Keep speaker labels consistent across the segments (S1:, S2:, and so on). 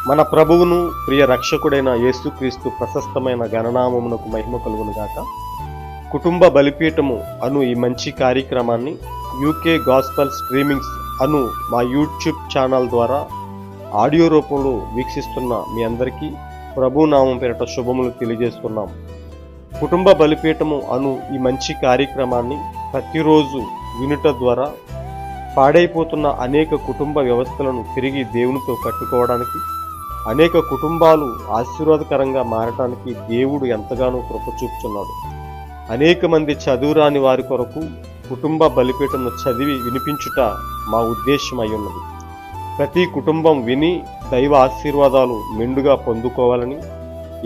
S1: మన ప్రభువును ప్రియ రక్షకుడైన యేసుక్రీస్తు ప్రశస్తమైన గణనామమునకు మహిమ కలుగునుగాక. కుటుంబ బలిపీఠము అను ఈ మంచి కార్యక్రమాన్ని యూకే గాస్పల్ స్ట్రీమింగ్స్ అను మా యూట్యూబ్ ఛానల్ ద్వారా ఆడియో రూపంలో వీక్షిస్తున్న మీ అందరికీ ప్రభునామం పేరిట శుభములు తెలియజేస్తున్నాం. కుటుంబ బలిపీఠము అను ఈ మంచి కార్యక్రమాన్ని ప్రతిరోజు వినుట ద్వారా పాడైపోతున్న అనేక కుటుంబ వ్యవస్థలను తిరిగి దేవునితో కట్టుకోవడానికి, అనేక కుటుంబాలు ఆశీర్వాదకరంగా మారటానికి దేవుడు ఎంతగానో కృప చూపుతున్నాడు. అనేక మంది చదువురాని వారి కొరకు కుటుంబ బలిపీఠమును చదివి వినిపించుట మా ఉద్దేశం అయి ఉన్నది. ప్రతి కుటుంబం విని దైవ ఆశీర్వాదాలు మెండుగా పొందుకోవాలని,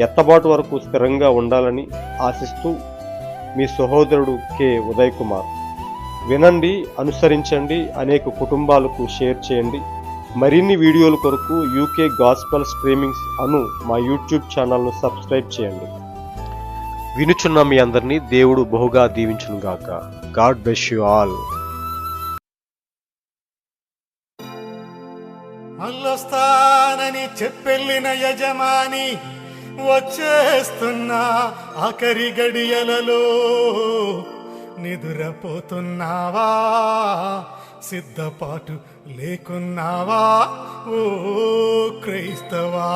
S1: ఎత్తబాటు వరకు స్థిరంగా ఉండాలని ఆశిస్తూ మీ సహోదరుడు కె ఉదయ్ కుమార్. వినండి, అనుసరించండి, అనేక కుటుంబాలకు షేర్ చేయండి. మరిన్ని వీడియోల కొరకు యూకే గాస్పల్ స్ట్రీమింగ్స్ అను మా యూట్యూబ్ ఛానల్ను సబ్స్క్రైబ్ చేయండి. వినుచున్న మీ అందరినీ దేవుడు బహుగా దీవించునుగాక. God bless you all.
S2: మళ్ళొస్తానని చెప్పెళ్ళిన యజమాని వచ్చేస్తున్నా ఆఖరి గడియలలో నిదురపోతున్నావా? సిద్ధపాటు లేకున్నావా ఓ క్రైస్తవా?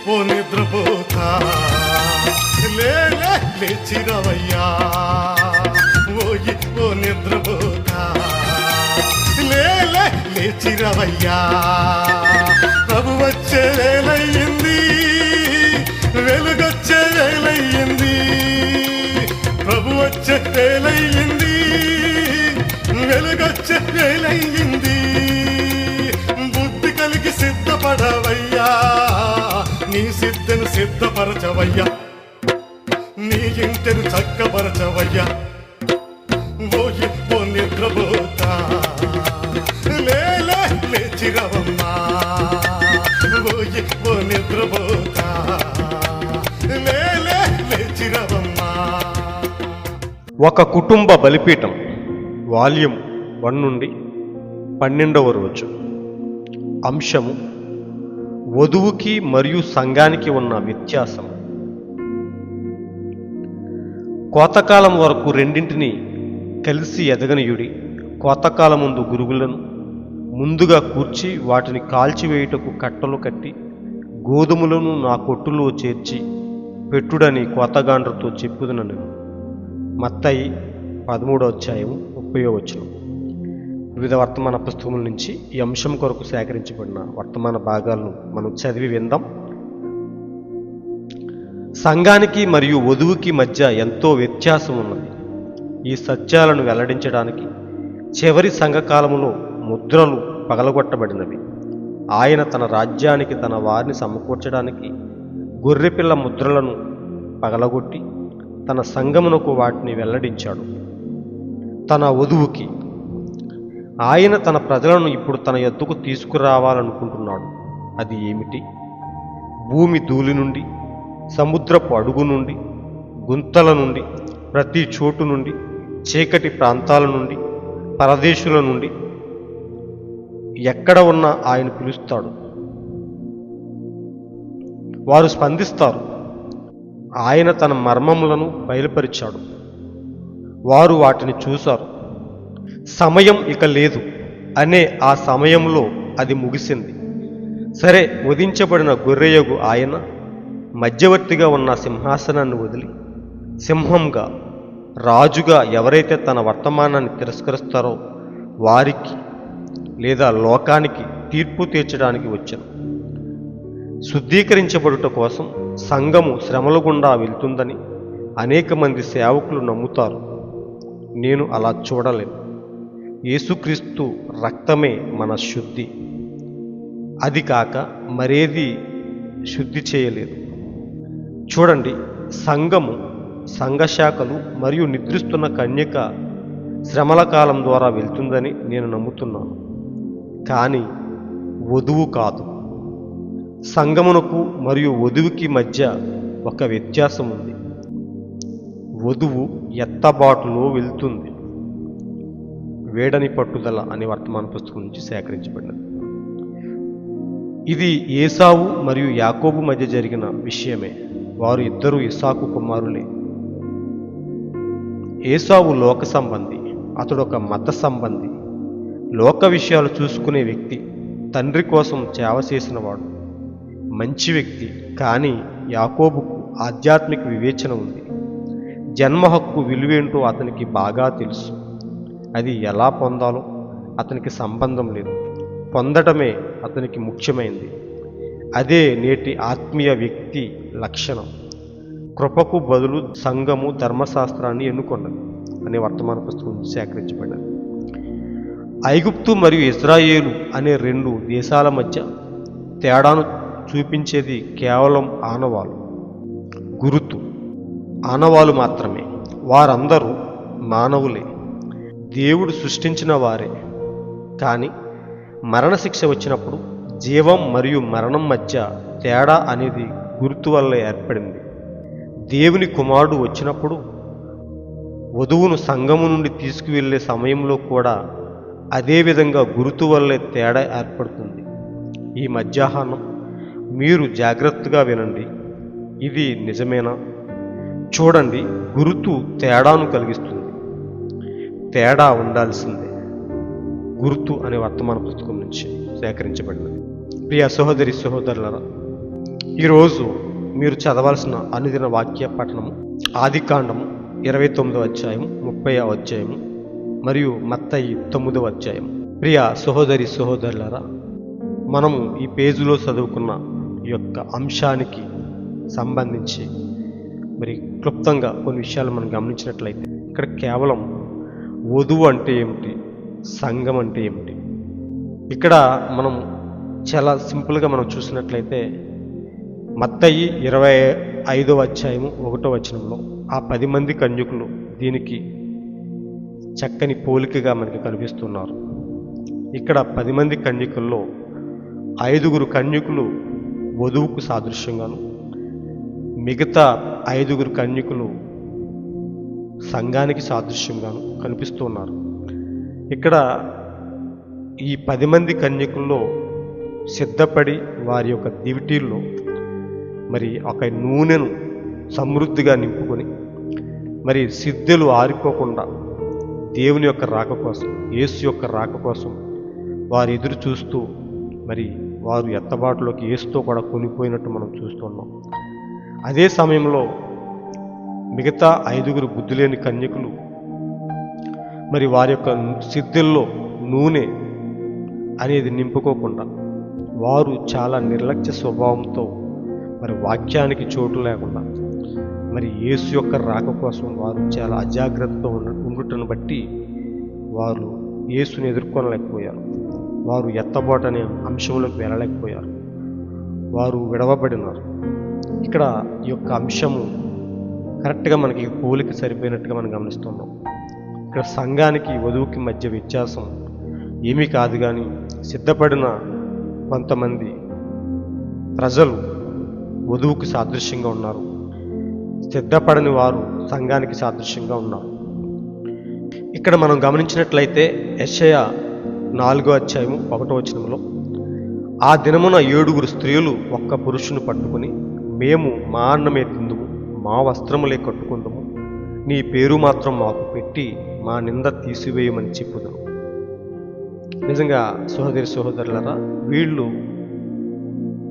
S2: ఓ నిద్రపోతా లేచిరవయ్యా, ఓ నిద్రపోతా లేచిరవయ్యా. ప్రభు వచ్చే వేలయ్యింది, వెలుగొచ్చే వేలయ్యింది. ప్రభు వచ్చే వేలయ్యింది, వెలుగొచ్చే వేలయ్యింది. బుద్ధి కలిగి సిద్ధపడవయ్యా, నీ సిద్ధను సిద్ధపరచవయ్యా, నీ ఇంటిని చక్కపరచవయ్యా. ఓ నిద్రపోతా లేచిరవమ్మా, ఓ నిద్రపోతా లేచిరవమ్మా.
S1: ఒక కుటుంబ బలిపీఠం వాల్యూమ్ 1 నుండి 12వ రోజు. అంశము: వధువుకి మరియు సంఘానికి ఉన్న వ్యత్యాసం. కోతకాలం వరకు రెండింటిని కలిసి ఎదగనియుడి. కోతకాలం ముందు గురుగులను ముందుగా కూర్చి వాటిని కాల్చివేయుటకు కట్టలు కట్టి గోధుమలను నా కొట్టులో చేర్చి పెట్టుడని కోతగాండ్రతో చెప్పుదునను. మత్తయి 13వ అధ్యాయం 30వ వచనం. వివిధ వర్తమాన పుస్తకముల నుంచి ఈ అంశం కొరకు సేకరించబడిన వర్తమాన భాగాలను మనం చదివి విందాం. సంఘానికి మరియు వధువుకి మధ్య ఎంతో వ్యత్యాసం ఉన్నది. ఈ సత్యాలను వెల్లడించడానికి చివరి సంఘకాలములో ముద్రలు పగలగొట్టబడినవి. ఆయన తన రాజ్యానికి తన వారిని సమకూర్చడానికి గొర్రెపిల్ల ముద్రలను పగలగొట్టి తన సంఘమునకు వాటిని వెల్లడించాడు. తన వధువుకి ఆయన తన ప్రజలను ఇప్పుడు తన యొద్దకు తీసుకురావాలనుకుంటున్నాడు. అది ఏమిటి? భూమి ధూళి నుండి, సముద్రపు అడుగు నుండి, గుంతల నుండి, ప్రతి చోటు నుండి, చీకటి ప్రాంతాల నుండి, పరదేశుల నుండి ఎక్కడ ఉన్నా ఆయన పిలుస్తాడు. వారు స్పందిస్తారు. ఆయన తన మర్మములను బయలుపరిచాడు. వారు వాటిని చూశారు. సమయం ఇక లేదు అనే ఆ సమయంలో అది ముగిసింది. సరే, వధించబడిన గొర్రెయగు ఆయన మధ్యవర్తిగా ఉన్న సింహాసనాన్ని వదిలి సింహంగా, రాజుగా ఎవరైతే తన వర్తమానాన్ని తిరస్కరిస్తారో వారికి లేదా లోకానికి తీర్పు తీర్చడానికి వచ్చాను. శుద్ధీకరించబడుట కోసం సంఘము శ్రమల గుండా వెళ్తుందని అనేక మంది సేవకులు నమ్ముతారు. నేను అలా చూడలేను. యేసుక్రీస్తు రక్తమే మన శుద్ధి. అది కాక మరేది శుద్ధి చేయలేదు. చూడండి, సంఘము, సంఘశాఖలు మరియు నిద్రిస్తున్న కన్యక శ్రమల కాలం ద్వారా వెళ్తుందని నేను నమ్ముతున్నాను, కానీ వధువు కాదు. సంఘమునకు మరియు వధువుకి మధ్య ఒక వ్యత్యాసం ఉంది. వధువు ఎత్తబాటులో వెళ్తుంది. వేడని పట్టుదల అనే వర్తమాన పుస్తకం నుంచి సేకరించబడినది. ఇది ఏసావు మరియు యాకోబు మధ్య జరిగిన విషయమే. వారు ఇద్దరు ఇస్సాకు కుమారులే. ఏసావు లోక సంబంధి, అతడు ఒక మత సంబంధి, లోక విషయాలు చూసుకునే వ్యక్తి, తండ్రి కోసం సేవ చేసినవాడు, మంచి వ్యక్తి. కానీ యాకోబుకు ఆధ్యాత్మిక వివేచన ఉంది. జన్మ హక్కు విలువేంటో అతనికి బాగా తెలుసు. అది ఎలా పొందాలో అతనికి సంబంధం లేదు, పొందటమే అతనికి ముఖ్యమైనది. అదే నేటి ఆత్మీయ వ్యక్తి లక్షణం. కృపకు బదులు సంఘము ధర్మశాస్త్రాన్ని ఎన్నుకొన్నది అనే వర్తమాన పుస్తకం సేకరించబడినది. ఐగుప్తు మరియు ఇజ్రాయేలు అనే రెండు దేశాల మధ్య తేడాను చూపించేది కేవలం ఆనవాలు, గురుతు, ఆనవాలు మాత్రమే. వారందరూ మానవులే, దేవుడు సృష్టించిన వారే. కానీ మరణశిక్ష వచ్చినప్పుడు జీవం మరియు మరణం మధ్య తేడా అనేది గుర్తు వల్ల ఏర్పడింది. దేవుని కుమారుడు వచ్చినప్పుడు వధువును సంఘము నుండి తీసుకువెళ్ళే సమయంలో కూడా అదేవిధంగా గుర్తు వల్లే తేడా ఏర్పడుతుంది. ఈ మధ్యాహ్నం మీరు జాగ్రత్తగా వినండి. ఇది నిజమేనా? చూడండి, గుర్తు తేడాను కలిగిస్తుంది. తేడా ఉండాల్సిందే. గుర్తు అనే వర్తమాన పుస్తకం నుంచి సేకరించబడినది. ప్రియ సహోదరి సహోదరులారా, ఈరోజు మీరు చదవాల్సిన అనుదిన వాక్య పఠనము ఆదికాండము 29వ అధ్యాయము, 30వ అధ్యాయము మరియు మత్తయి 9వ అధ్యాయం. ప్రియ సహోదరి సహోదరులారా, మనము ఈ పేజీలో చదువుకున్న ఈ యొక్క అంశానికి సంబంధించి మరి క్లుప్తంగా కొన్ని విషయాలు మనం గమనించినట్లయితే, ఇక్కడ కేవలం వధువు అంటే ఏమిటి, సంఘం అంటే ఏమిటి, ఇక్కడ మనం చాలా సింపుల్గా మనం చూసినట్లయితే మత్తయి 25వ అధ్యాయము 1వ వచనంలో ఆ 10 మంది కన్యకులు దీనికి చక్కని పోలికగా మనకి కనిపిస్తున్నారు. ఇక్కడ 10 మంది కన్యకుల్లో 5 కన్యకులు వధువుకు సాదృశ్యంగాను, మిగతా 5 కన్యకులు సంఘానికి సాదృశ్యంగాను కనిపిస్తున్నారు. ఇక్కడ ఈ 10 మంది కన్యకుల్లో సిద్ధపడి వారి యొక్క దివిటీల్లో మరి ఒక నూనెను సమృద్ధిగా నింపుకొని మరి సిద్ధులు ఆరిపోకుండా దేవుని యొక్క రాక కోసం, యేసు యొక్క రాక కోసం వారు ఎదురు చూస్తూ మరి వారు ఎత్తబాటులోకి యేసుతో కూడా కొనిపోయినట్టు మనం చూస్తున్నాం. అదే సమయంలో మిగతా 5 బుద్ధిలేని కన్యకులు మరి వారి యొక్క సిద్ధుల్లో నూనె అనేది నింపుకోకుండా వారు చాలా నిర్లక్ష్య స్వభావంతో మరి వాక్యానికి చోటు లేకుండా మరి యేసు యొక్క రాక కోసం వారు చాలా అజాగ్రత్తతో ఉండటను బట్టి వారు యేసుని ఎదుర్కొనలేకపోయారు. వారు ఎత్తబాటు అనే అంశంలోకి వెళ్ళలేకపోయారు. వారు విడవబడినారు. ఇక్కడ ఈ యొక్క అంశము కరెక్ట్గా మనకి పోలిక సరిపోయినట్టుగా మనం గమనిస్తున్నాం. ఇక్కడ సంఘానికి వధువుకి మధ్య వ్యత్యాసం ఏమీ కాదు, కానీ సిద్ధపడిన కొంతమంది ప్రజలు వధువుకి సాదృశ్యంగా ఉన్నారు, సిద్ధపడని వారు సంఘానికి సాదృశ్యంగా ఉన్నారు. ఇక్కడ మనం గమనించినట్లయితే యెషయా 4వ అధ్యాయము 1వ వచనంలో, ఆ దినమున 7 స్త్రీలు ఒక్క పురుషుని పట్టుకుని, మేము మా అన్నమే తిందుము, మా వస్త్రములే కట్టుకుందుము, నీ పేరు మాత్రం మాకు పెట్టి మా నింద తీసివేయమని చెప్పుదురు. నిజంగా సహోదరి సహోదరులారా, వీళ్ళు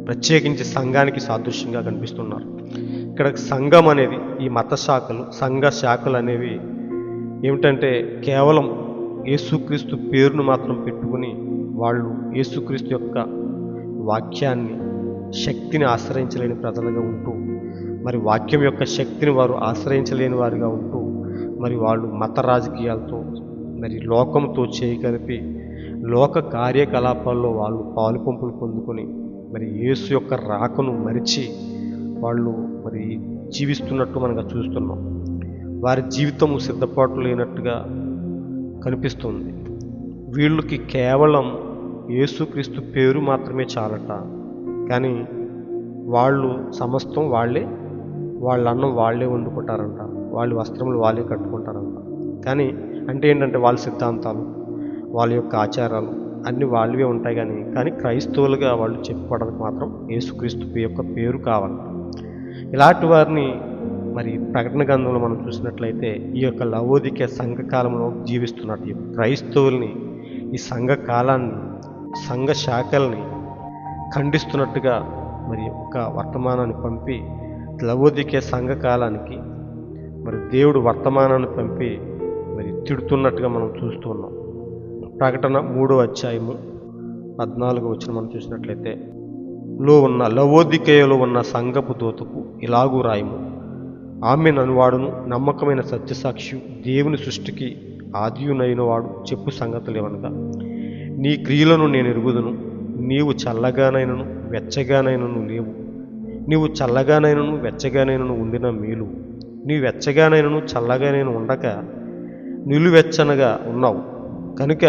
S1: ప్రత్యేకించి సంఘానికి సాదృశ్యంగా కనిపిస్తున్నారు. ఇక్కడ సంఘం అనేది, ఈ మత శాఖలు, సంఘ శాఖలు అనేవి ఏమిటంటే కేవలం యేసుక్రీస్తు పేరును మాత్రం పెట్టుకుని వాళ్ళు యేసుక్రీస్తు యొక్క వాక్యాన్ని, శక్తిని ఆశ్రయించలేని ప్రజలుగా ఉంటూ, మరి వాక్యం యొక్క శక్తిని వారు ఆశ్రయించలేని వారిగా ఉంటూ, మరి వాళ్ళు మత రాజకీయాలతో మరి లోకంతో చేయి కలిపి లోక కార్యకలాపాల్లో వాళ్ళు పాలు పంపులు పొందుకొని మరి యేసు యొక్క రాకను మరిచి వాళ్ళు మరి జీవిస్తున్నట్టు మనకు చూస్తున్నాం. వారి జీవితము సిద్ధపాటు లేనట్టుగా కనిపిస్తుంది. వీళ్ళకి కేవలం యేసుక్రీస్తు పేరు మాత్రమే చాలట, కానీ వాళ్ళు సమస్తం వాళ్ళ అన్నం వాళ్ళే వండుకుంటారంట, వాళ్ళ వస్త్రములు వాళ్ళే కట్టుకుంటారంట. కానీ అంటే ఏంటంటే వాళ్ళ సిద్ధాంతాలు, వాళ్ళ యొక్క ఆచారాలు అన్నీ వాళ్ళవే ఉంటాయి. కానీ క్రైస్తవులుగా వాళ్ళు చెప్పుకోవడానికి మాత్రం యేసుక్రీస్తు యొక్క పేరు కావాలి. ఇలాంటి వారిని మరి ప్రకటన గ్రంథంలో మనం చూసినట్లయితే ఈ యొక్క లవోదికీయ సంఘకాలంలో జీవిస్తున్నట్టు క్రైస్తవుల్ని ఈ సంఘ కాలాన్ని, సంఘ శాఖల్ని ఖండిస్తున్నట్టుగా మరి ఒక వర్తమానాన్ని పంపి లవోదికీయ సంఘకాలానికి మరి దేవుడు వర్తమానాన్ని పంపి మరి తిడుతున్నట్టుగా మనం చూస్తూ ఉన్నాం. ప్రకటన 3వ అధ్యాయము 14వ వచనం మనం చూసినట్లయితే, లవోదికీయలో ఉన్న సంఘపు దూతకు ఇలాగూ రాయము, ఆమె ననువాడును నమ్మకమైన సత్యసాక్షి దేవుని సృష్టికి ఆదియునైన వాడు చెప్పు సంగతులేవనగా, నీ క్రియలను నేను ఎరుగుదును, నీవు చల్లగానైనను వెచ్చగానైనను లేవు. నీవు చల్లగానైనను వెచ్చగానైనను ఉండిన మేలు, నీవు వెచ్చగానైనను చల్లగానైనా ఉండక నిలువెచ్చనగా ఉన్నావు కనుక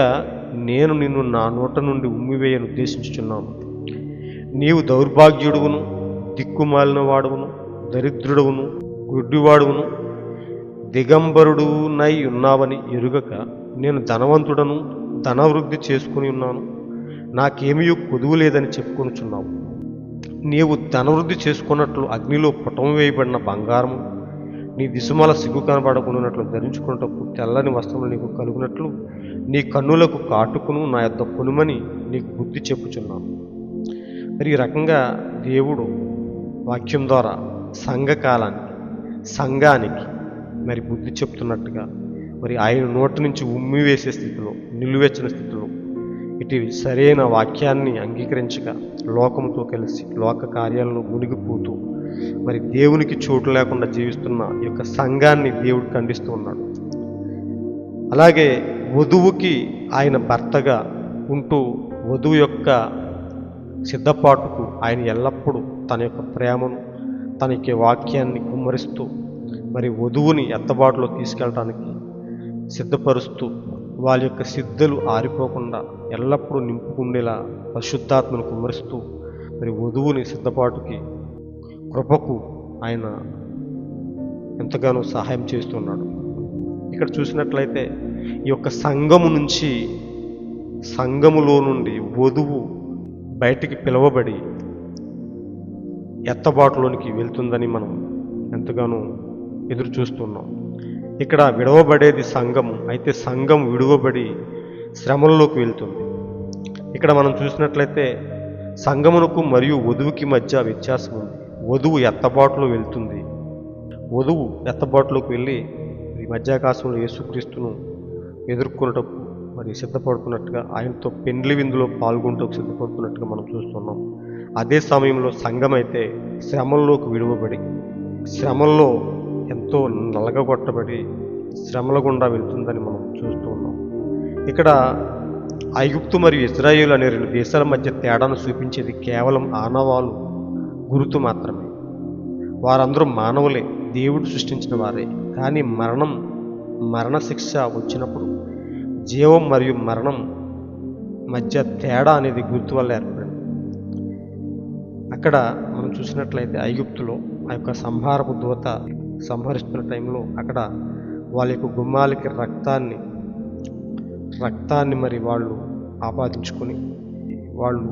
S1: నేను నిన్ను నా నోట నుండి ఉమ్మివేయను ఉద్దేశించుచున్నాను. నీవు దౌర్భాగ్యుడువును, దిక్కుమాలిన వాడువును, దరిద్రుడవును, గుడ్డివాడువును, దిగంబరుడునై ఉన్నావని ఎరుగక నేను ధనవంతుడను, ధనవృద్ధి చేసుకుని ఉన్నాను, నాకేమీ కొదువు లేదని చెప్పుకొనుచున్నావు. నీవు ధనవృద్ధి చేసుకున్నట్లు అగ్నిలో పుటం వేయబడిన బంగారము, నీ దిశమాల సిగ్గు కనబడకున్నట్లు ధరించుకున్నట్టు తెల్లని వస్త్రములు నీకు కలుగునట్లు నీ కన్నులకు కాటుకును నా యొద్ద కొనుమని నీకు బుద్ధి చెప్పుచున్నాను. మరి ఈ రకంగా దేవుడు వాక్యం ద్వారా సంఘానికి మరి బుద్ధి చెప్తున్నట్టుగా మరి ఆయన నోటి నుంచి ఉమ్మి వేసే స్థితిలో, నిలువెచ్చిన స్థితిలో ఇటు సరైన వాక్యాన్ని అంగీకరించక లోకంతో కలిసి లోక కార్యాలను మునిగిపోతూ మరి దేవునికి చోటు లేకుండా జీవిస్తున్న ఈ యొక్క సంఘాన్ని దేవుడు ఖండిస్తూ ఉన్నాడు. అలాగే వధువుకి ఆయన భర్తగా ఉంటూ వధువు యొక్క సిద్ధపాటుకు ఆయన ఎల్లప్పుడూ తన యొక్క ప్రేమను, తన యొక్క వాక్యాన్ని కుమ్మరిస్తూ మరి వధువుని ఎత్తబాటులో తీసుకెళ్ళటానికి సిద్ధపరుస్తూ వాళ్ళ యొక్క సిద్ధలు ఆరిపోకుండా ఎల్లప్పుడూ నింపుకుండేలా పరిశుద్ధాత్మను కుమ్మరిస్తూ మరి వధువుని సిద్ధపాటుకి, కృపకు ఆయన ఎంతగానో సహాయం చేస్తున్నాడు. ఇక్కడ చూసినట్లయితే ఈ యొక్క సంఘములో నుండి వధువు బయటికి పిలువబడి ఎత్తబాటులోనికి వెళ్తుందని మనం ఎంతగానో ఎదురు చూస్తున్నాం. ఇక్కడ విడవబడేది సంఘము, అయితే సంఘం విడువబడి శ్రమల్లోకి వెళ్తుంది. ఇక్కడ మనం చూసినట్లయితే సంఘమునకు మరియు వధువుకి మధ్య వ్యత్యాసం ఉంది. వధువు ఎత్తబాటులో వెళ్తుంది. వధువు ఎత్తబాటులోకి వెళ్ళి ఈ మధ్యాకాశంలో యేసుక్రీస్తును ఎదుర్కొన్నటకు మరి సిద్ధపడుతున్నట్టుగా, ఆయనతో పెండ్లి విందులో పాల్గొంటూ సిద్ధపడుతున్నట్టుగా మనం చూస్తున్నాం. అదే సమయంలో సంఘం అయితే శ్రమల్లోకి విడువబడి, శ్రమల్లో ఎంతో నలగగొట్టబడి శ్రమల గుండా వెళ్తుందని మనం చూస్తూ ఉన్నాం. ఇక్కడ ఐగుప్తు మరియు ఇజ్రాయేలు అనే 2 దేశాల మధ్య తేడాను చూపించేది కేవలం ఆనవాలు, గుర్తు మాత్రమే. వారందరూ మానవులే, దేవుడు సృష్టించిన వారే. కానీ మరణశిక్ష వచ్చినప్పుడు జీవం మరియు మరణం మధ్య తేడా అనేది గుర్తు వల్ల ఏర్పడింది. అక్కడ మనం చూసినట్లయితే ఐగుప్తులో ఆ యొక్క సంహారపు దూత సంహరిస్తున్న టైంలో అక్కడ వాళ్ళ యొక్క గుమ్మాలకి రక్తాన్ని మరి వాళ్ళు ఆపాదించుకొని, వాళ్ళు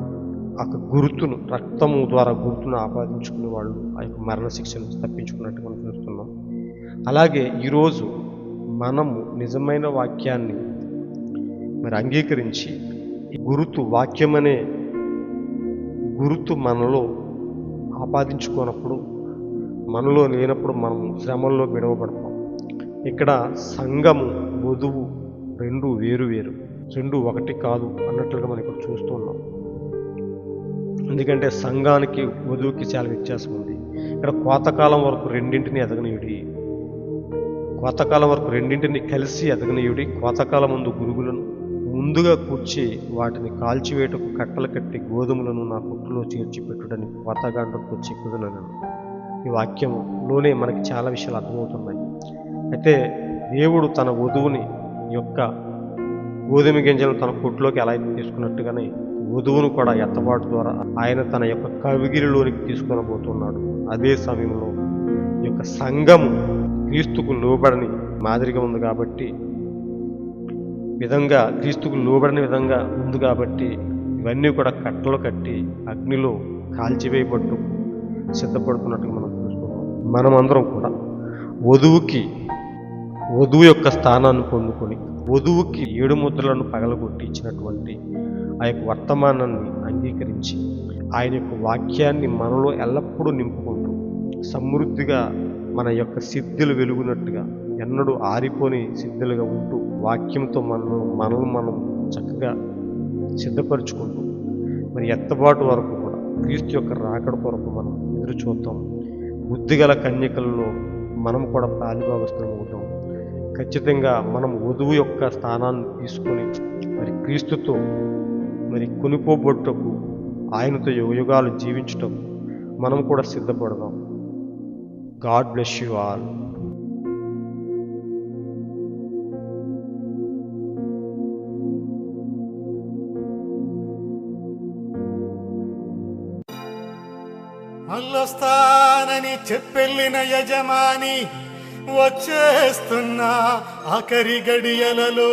S1: ఆ గుర్తును, రక్తము ద్వారా గుర్తును ఆపాదించుకుని వాళ్ళు ఆ యొక్క మరణశిక్షను తప్పించుకున్నట్టు మనం చూస్తున్నాం. అలాగే ఈరోజు మనము నిజమైన వాక్యాన్ని మరి అంగీకరించి వాక్యం అనే గుర్తు మనలో ఆపాదించుకున్నప్పుడు, మనలో లేనప్పుడు మనం శ్రమల్లో విడవబడతాం. ఇక్కడ సంఘము, వధువు రెండు వేరు, రెండు ఒకటి కాదు అన్నట్లుగా మనం ఇక్కడ చూస్తూ ఉన్నాం. ఎందుకంటే సంఘానికి వధువుకి చాలా వ్యత్యాసం ఉంది. ఇక్కడ కోతకాలం వరకు రెండింటిని ఎదగనీయుడి, కోతకాలం వరకు రెండింటిని కలిసి ఎదగనీయుడి, కోతకాలం ముందు గురుగులను ముందుగా కూర్చి వాటిని కాల్చివేటకు కట్టలు కట్టి గోధుమలను నా కొట్టులో చేర్చిపెట్టుడని వాతాగాండంతో చెప్పుదునను. ఈ వాక్యంలోనే మనకి చాలా విషయాలు అర్థమవుతున్నాయి. అయితే దేవుడు తన వధువుని యొక్క గోధుమ గింజలను తన కొట్టులోకి ఎలా అయితే తీసుకున్నట్టుగానే వధువును కూడా ఎత్తబాటు ద్వారా ఆయన తన యొక్క కవిగిరిలోనికి తీసుకొనబోతున్నాడు. అదే సమయంలో ఈ యొక్క సంఘము క్రీస్తుకు లోబడని మాదిరిగా ఉంది కాబట్టి క్రీస్తుకు లోబడిన విధంగా ఉంది కాబట్టి ఇవన్నీ కూడా కట్టలు కట్టి అగ్నిలో కాల్చివేయబట్టు సిద్ధపడుతున్నట్టుగా మనం చూస్తున్నాం. మనమందరం కూడా వధువు యొక్క స్థానాన్ని పొందుకొని వధువుకి 7 ముద్రలను పగలగొట్టి ఇచ్చినటువంటి ఆ యొక్క వర్తమానాన్ని అంగీకరించి ఆయన యొక్క వాక్యాన్ని మనలో ఎల్లప్పుడూ నింపుకుంటూ సమృద్ధిగా మన యొక్క సిద్ధులు వెలుగునట్టుగా ఎన్నడూ ఆరిపోని సిద్ధులుగా ఉంటూ వాక్యంతో మనల్ని మనం చక్కగా సిద్ధపరచుకుంటూ మరి ఎత్తబాటు వరకు కూడా క్రీస్తు యొక్క రాకడ కొరకు మనం ఎదురు చూద్దాం. బుద్ధిగల కన్యకల్లో మనం కూడా పాలిభాగస్థులం అవుతాం. ఖచ్చితంగా మనం వధువు యొక్క స్థానాన్ని తీసుకొని మరి క్రీస్తుతో మరి కొనిపోబొట్టకు ఆయనతో యుగాలు జీవించటకు మనం కూడా సిద్ధపడదాం. God bless you all.
S2: మళ్ళొస్తానని చెప్పెళ్ళిన యజమాని వచ్చేస్తున్నా ఆఖరి గడియలలో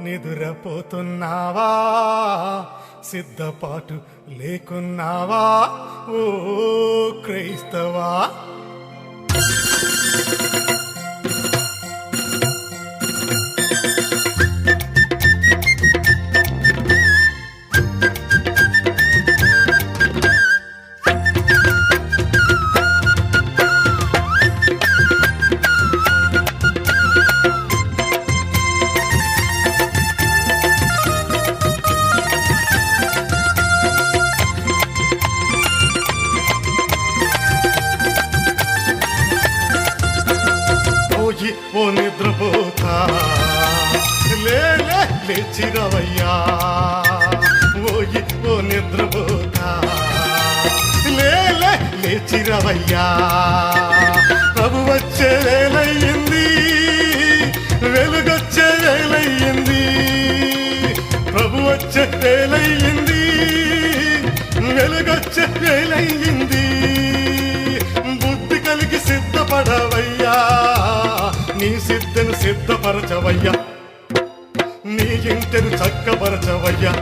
S2: నిదురపోతున్నావా? సిద్ధపాటు లేకున్నావా ఓ క్రైస్తవా? ఓ నిద్రపోతా లేచిరవయ్యా, ఓ నిద్రపోతా లేచిరవయ్యా. ప్రభు వచ్చే వేలయ్యింది, వెలుగొచ్చే వేలయ్యింది. ప్రభు వచ్చే వేలయ్యింది, వెలుగొచ్చే వేలయ్యింది. బుద్ధి కలిగి సిద్ధపడవయ్యా, నీ సిద్ధను సిద్ధపరచవయ్యా, నీ ఇంటను చక్కపరచవయ్యా.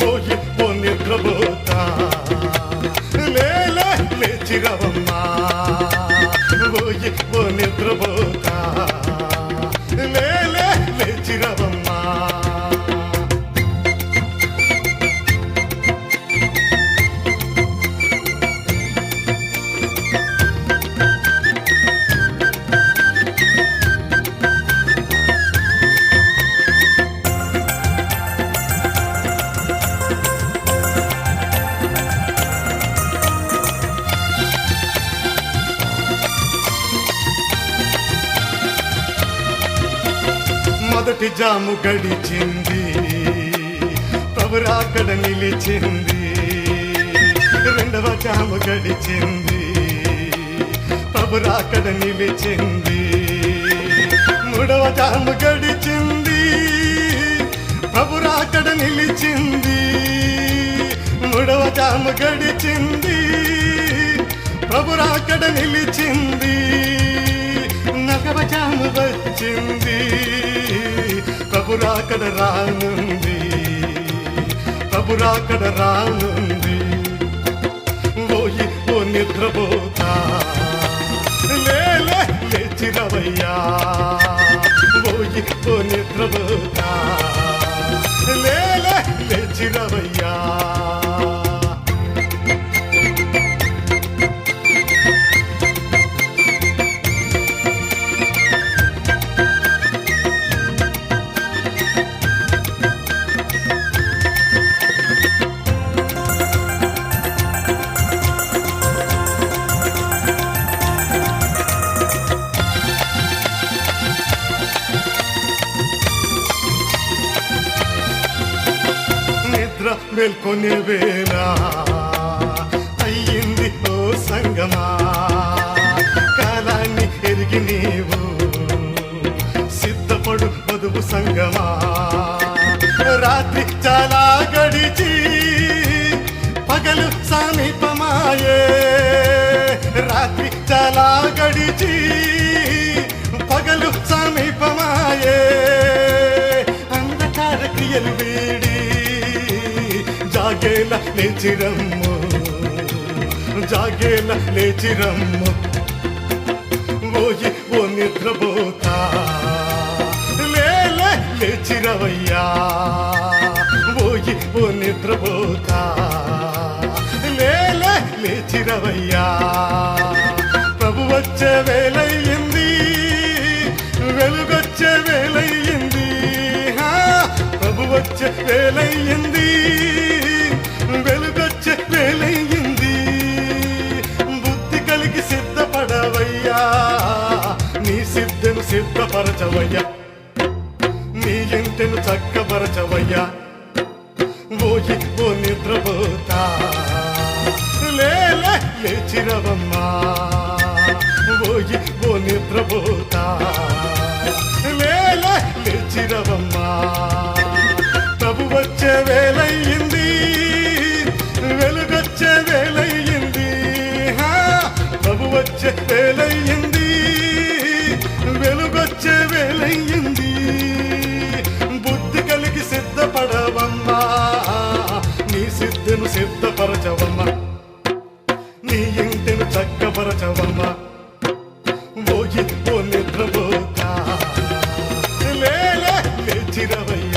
S2: ఓ నిద్రపోతా లేచిరవమ్మా, ఓ నిద్రపోతా లేచిరవమ్మా. మొదటి జాము గడిచింది, ప్రభురాకడ నిలిచింది. రెండవ జాము గడిచింది, ప్రభురాకడ నిలిచింది. మూడవ జాము గడిచింది, ప్రభురాకడ నిలిచింది. మూడవ జాము గడిచింది, ప్రభురాకడ నిలిచింది. నగవ జాము వచ్చింది, ప్రభురాకడ రానుంది, ప్రభురాకడ రానుంది. ఓ నిద్రపోతా లేచిరవయ్యా, ఓ నిద్రపోతా లేచిరవయ్యా. కొనే వేళ అయ్యింది ఓ సంగమా, కాలాన్ని ఎరిగి నీవు సిద్ధపడు వధువు సంగమా. రాత్రి చాలా గడిచి పగలు సమీపమాయే, రాత్రి చాలా గడిచి పగలు సమీపమాయే. అంధకార క్రియలు వీడి జాగేల లేచిరమ్ము, జాగేల లేచిరమ్ము. ఓయి ఓ నిద్రపోతా లేలే లేచిరవయ్యా, ఓయి ఓ నిద్రపోతా లేలే లేచిరవయ్యా. ప్రభు వచ్చే వేలయ్యింది, వెలుగొచ్చే వేలయ్యింది, ప్రభు వచ్చే వేలయ్యింది, వెలుగొచ్చే వేలయ్యింది. బుద్ధి కలిగి సిద్ధపడవయ్యా, నీ సిద్ధను సిద్ధపరచవయ్యా, నీ ఇంటిను చక్కపరచవయ్యా. ఓయి ఓ నిద్రపోతా లేలే లేచిరవమ్మా, ఓయి ఓ నిద్రపోతా లేలే లేచిరవమ్మా. ప్రభు వచ్చే వేలయ్యింది, వెలుగొచ్చే వేలయ్యింది, ప్రభు వచ్చే వేలయ్యింది, వెలుగొచ్చే వేలయ్యింది. బుద్ధి కలిగి సిద్ధపడవమ్మా, నీ సిద్ధను సిద్ధపరచవమ్మా, నీ ఇంటిని చక్కపరచవమ్మా. ఓయి ఓ నిద్రపోతా లేలే లేచిరవయ్యా.